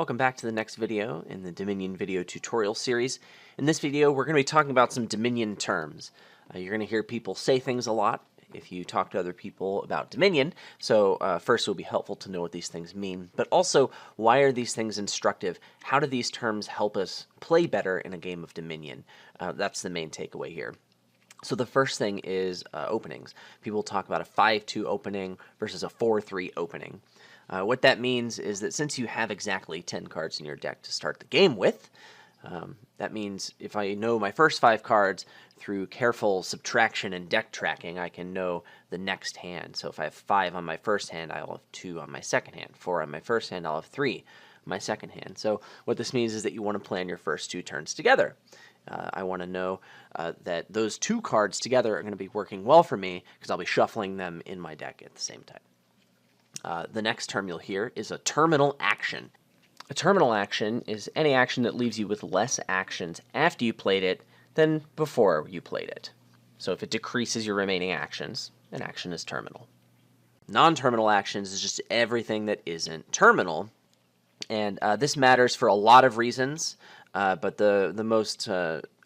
Welcome back to the next video in the Dominion video tutorial series. In this video, we're going to be talking about some Dominion terms. You're going to hear people say things a lot if you talk to other people about Dominion. So first, it will be helpful to know what these things mean, but also, why are these things instructive? How do these terms help us play better in a game of Dominion? That's the main takeaway here. So the first thing is openings. People talk about a 5-2 opening versus a 4-3 opening. What that means is that since you have exactly 10 cards in your deck to start the game with, that means if I know my first 5 cards through careful subtraction and deck tracking, I can know the next hand. So if I have 5 on my first hand, I'll have 2 on my second hand. 4 on my first hand, I'll have 3 on my second hand. So what this means is that you want to plan your first 2 turns together. I want to know that those 2 cards together are going to be working well for me because I'll be shuffling them in my deck at the same time. The next term you'll hear is a terminal action. A terminal action is any action that leaves you with less actions after you played it than before you played it. So if it decreases your remaining actions, an action is terminal. Non-terminal actions is just everything that isn't terminal. And this matters for a lot of reasons, but the most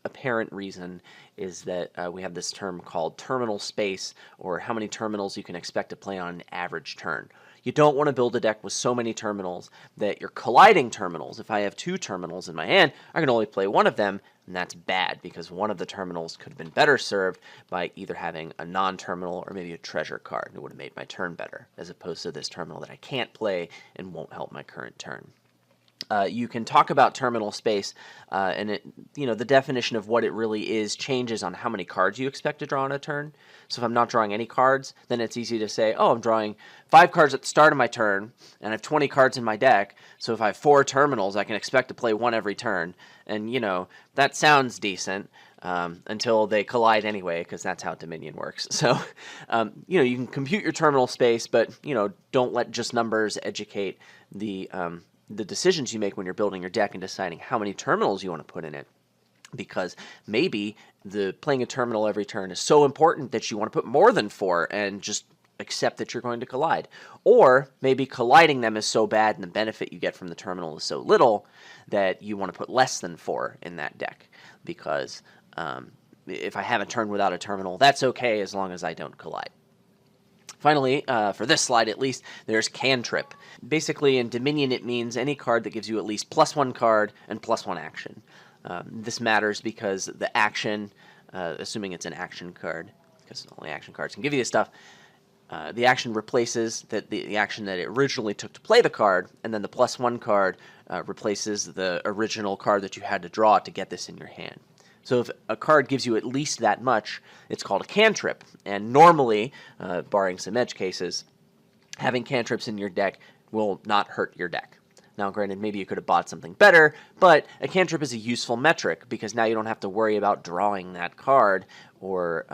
apparent reason is that we have this term called terminal space, or how many terminals you can expect to play on an average turn. You don't want to build a deck with so many terminals that you're colliding terminals. If I have 2 terminals in my hand, I can only play one of them, and that's bad because one of the terminals could have been better served by either having a non-terminal or maybe a treasure card. It would have made my turn better, as opposed to this terminal that I can't play and won't help my current turn. You can talk about terminal space, and the definition of what it really is changes on how many cards you expect to draw in a turn. So if I'm not drawing any cards, then it's easy to say, oh, I'm drawing 5 cards at the start of my turn, and I have 20 cards in my deck, so if I have 4 terminals, I can expect to play 1 every turn. And, that sounds decent until they collide anyway, because that's how Dominion works. So, you can compute your terminal space, but, don't let just numbers educate the decisions you make when you're building your deck and deciding how many terminals you want to put in it. Because maybe playing a terminal every turn is so important that you want to put more than 4 and just accept that you're going to collide. Or maybe colliding them is so bad and the benefit you get from the terminal is so little that you want to put less than 4 in that deck. Because if I have a turn without a terminal, that's okay as long as I don't collide. Finally, for this slide at least, there's Cantrip. Basically, in Dominion, it means any card that gives you at least +1 card and +1 action. This matters because the action, assuming it's an action card, because only action cards can give you this stuff, the action replaces the action that it originally took to play the card, and then the +1 card replaces the original card that you had to draw to get this in your hand. So if a card gives you at least that much, it's called a cantrip. And normally, barring some edge cases, having cantrips in your deck will not hurt your deck. Now, granted, maybe you could have bought something better, but a cantrip is a useful metric because now you don't have to worry about drawing that card, or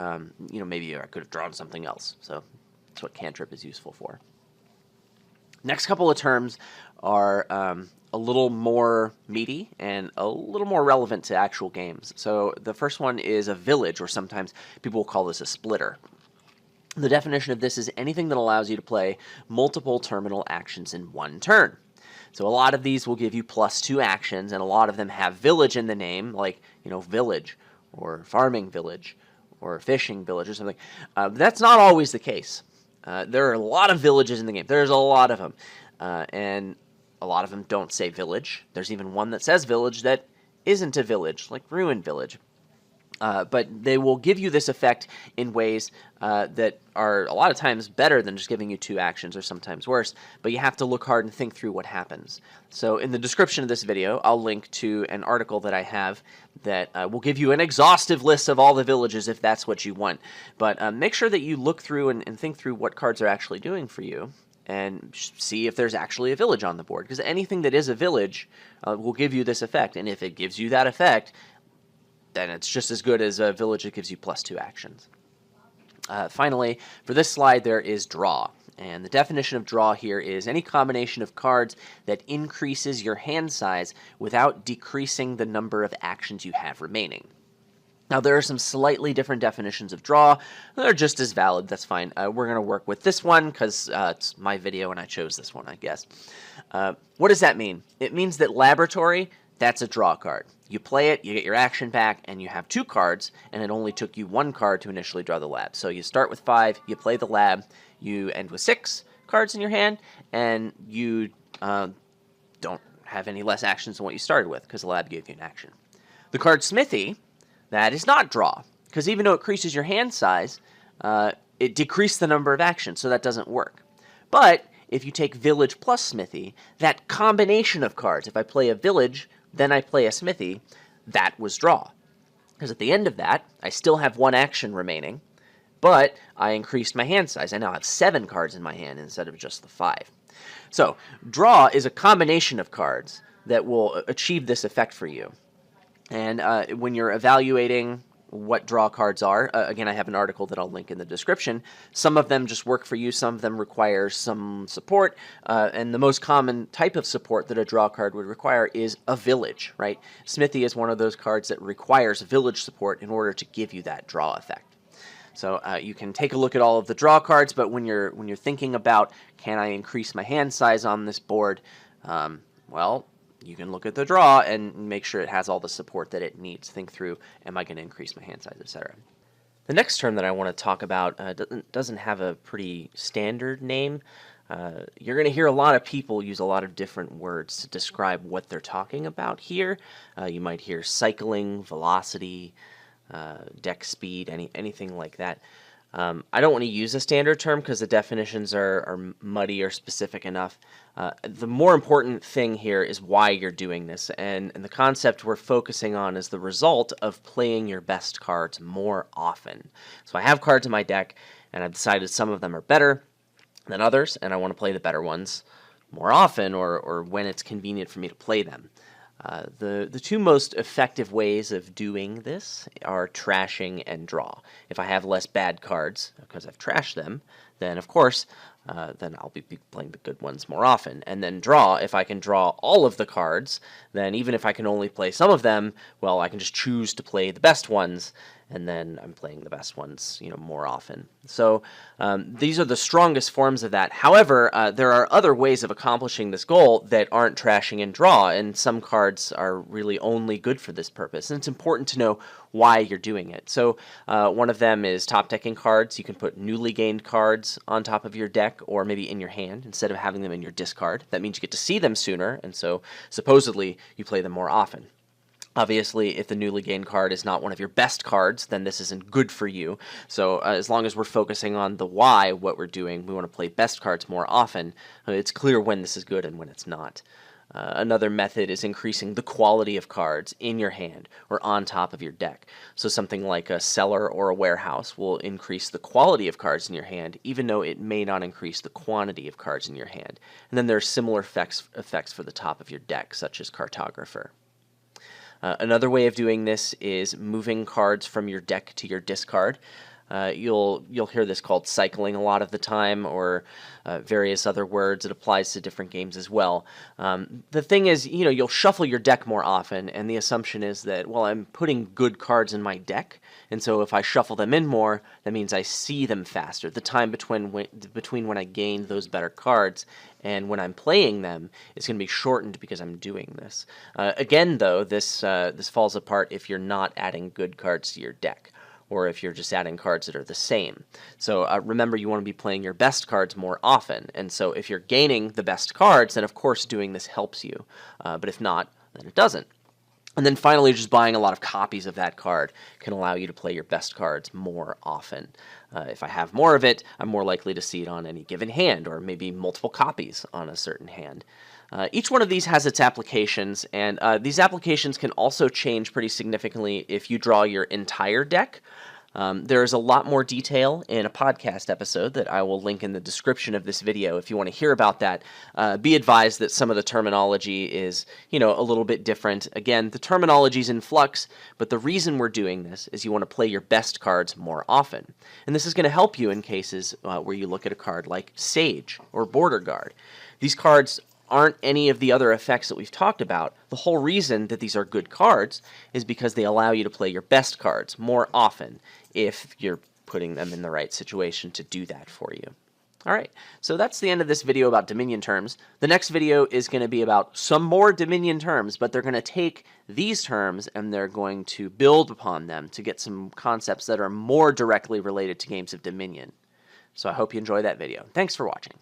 maybe I could have drawn something else. So that's what cantrip is useful for. Next couple of terms are a little more meaty and a little more relevant to actual games. So the first one is a village, or sometimes people will call this a splitter. The definition of this is anything that allows you to play multiple terminal actions in one turn. So a lot of these will give you +2 actions, and a lot of them have village in the name, like, village, or farming village, or fishing village, or something. That's not always the case. There are a lot of villages in the game. There's a lot of them. And a lot of them don't say village. There's even one that says village that isn't a village, like Ruin Village. But they will give you this effect in ways that are a lot of times better than just giving you 2 actions, or sometimes worse, but you have to look hard and think through what happens. So in the description of this video, I'll link to an article that I have that will give you an exhaustive list of all the villages if that's what you want. But make sure that you look through and think through what cards are actually doing for you, and see if there's actually a village on the board, because anything that is a village will give you this effect, and if it gives you that effect, then it's just as good as a village that gives you +2 actions. Finally, for this slide, there is draw, and the definition of draw here is any combination of cards that increases your hand size without decreasing the number of actions you have remaining. Now, there are some slightly different definitions of draw. They're just as valid. That's fine. We're going to work with this one because it's my video and I chose this one, I guess. What does that mean? It means that Laboratory, that's a draw card. You play it, you get your action back, and you have 2 cards, and it only took you 1 card to initially draw the lab. So you start with 5, you play the lab, you end with 6 cards in your hand, and you don't have any less actions than what you started with because the lab gave you an action. The card Smithy, that is not draw, because even though it increases your hand size, it decreased the number of actions, so that doesn't work. But if you take Village plus Smithy, that combination of cards, if I play a Village, then I play a Smithy, that was draw. Because at the end of that, I still have 1 action remaining, but I increased my hand size. I now have 7 cards in my hand instead of just the 5. So, draw is a combination of cards that will achieve this effect for you. And when you're evaluating what draw cards are, again, I have an article that I'll link in the description. Some of them just work for you. Some of them require some support. And the most common type of support that a draw card would require is a Village, right? Smithy is one of those cards that requires Village support in order to give you that draw effect. So you can take a look at all of the draw cards, but when you're thinking about, can I increase my hand size on this board, well, you can look at the draw and make sure it has all the support that it needs. Think through, am I going to increase my hand size, etc. The next term that I want to talk about doesn't have a pretty standard name. You're going to hear a lot of people use a lot of different words to describe what they're talking about here. You might hear cycling, velocity, deck speed, anything like that. I don't want to use a standard term because the definitions are muddy or specific enough. The more important thing here is why you're doing this, and the concept we're focusing on is the result of playing your best cards more often. So I have cards in my deck, and I've decided some of them are better than others, and I want to play the better ones more often or when it's convenient for me to play them. The 2 most effective ways of doing this are trashing and draw. If I have less bad cards because I've trashed them, then of course, then I'll be playing the good ones more often. And then draw, if I can draw all of the cards, then even if I can only play some of them, well, I can just choose to play the best ones, and then I'm playing the best ones, more often. So these are the strongest forms of that. However, there are other ways of accomplishing this goal that aren't trashing and draw, and some cards are really only good for this purpose. And it's important to know why you're doing it. So one of them is top decking cards. You can put newly gained cards on top of your deck or maybe in your hand instead of having them in your discard. That means you get to see them sooner, and so supposedly you play them more often. Obviously, if the newly gained card is not one of your best cards, then this isn't good for you. So as long as we're focusing on the why, what we're doing, we want to play best cards more often. It's clear when this is good and when it's not. Another method is increasing the quality of cards in your hand or on top of your deck. So something like a cellar or a warehouse will increase the quality of cards in your hand, even though it may not increase the quantity of cards in your hand. And then there are similar effects for the top of your deck, such as cartographer. Another way of doing this is moving cards from your deck to your discard. You'll hear this called cycling a lot of the time, or various other words. It applies to different games as well. The thing is, you'll shuffle your deck more often, and the assumption is that, well, I'm putting good cards in my deck, and so if I shuffle them in more, that means I see them faster. The time between when I gain those better cards and when I'm playing them is going to be shortened because I'm doing this. Again, though, this falls apart if you're not adding good cards to your deck, or if you're just adding cards that are the same. So remember, you want to be playing your best cards more often, and so if you're gaining the best cards, then of course doing this helps you, but if not, then it doesn't. And then finally, just buying a lot of copies of that card can allow you to play your best cards more often. If I have more of it, I'm more likely to see it on any given hand, or maybe multiple copies on a certain hand. Each one of these has its applications, and these applications can also change pretty significantly if you draw your entire deck. There's a lot more detail in a podcast episode that I will link in the description of this video if you want to hear about that. Be advised that some of the terminology is, a little bit different. Again, the terminology is in flux, but the reason we're doing this is you want to play your best cards more often. And this is going to help you in cases where you look at a card like Sage or Border Guard. These cards aren't any of the other effects that we've talked about, the whole reason that these are good cards is because they allow you to play your best cards more often if you're putting them in the right situation to do that for you. Alright, so that's the end of this video about Dominion terms. The next video is going to be about some more Dominion terms, but they're going to take these terms and they're going to build upon them to get some concepts that are more directly related to games of Dominion. So I hope you enjoy that video. Thanks for watching.